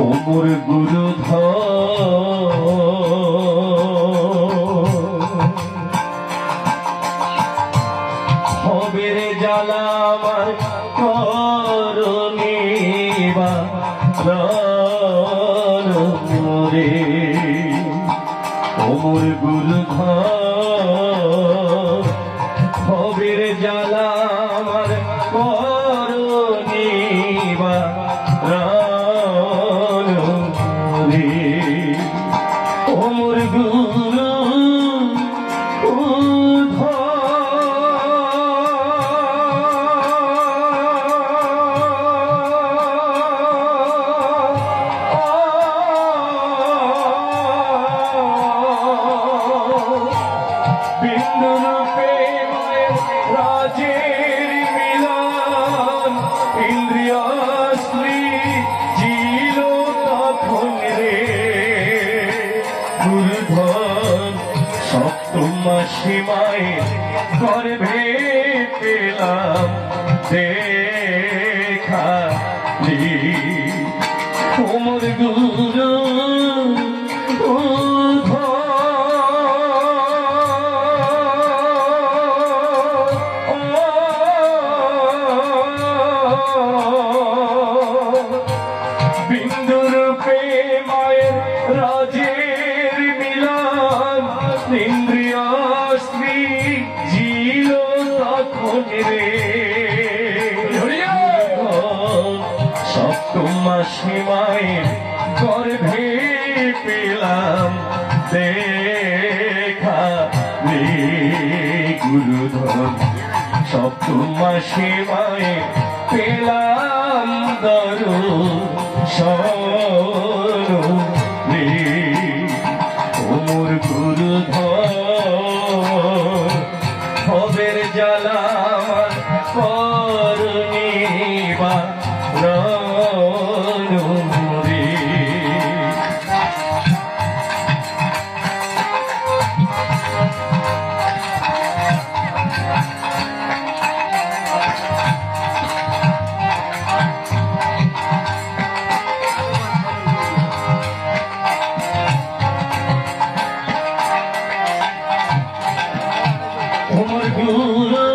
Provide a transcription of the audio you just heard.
ওমর গুরুধর হবে রে জ্বালা আমার করণী বা রে ওমর গুরুধর হবে রে জ্বালা আমার করণী বা ওমর গুরু বিন্দু রূপে রাজের মিলন ইন্দ্রিয়াশ্রী ছিল তখন রে গুরুধন সপ্তম সীমায় গর্ভে পেলাম দেখা ওমর গুরু বিন্দুরূপে মায়ের রাজের মিলন ইন্দ্রিয়াশ্রী ছিল তখন রে সপ্তম সীমায় গর্ভে পেলাম দেখা গুরুধন সপ্তম সীমায় পেলাম ওমর গুরুধর হবের জ্বালা আমার করণী বা ওমর গুরু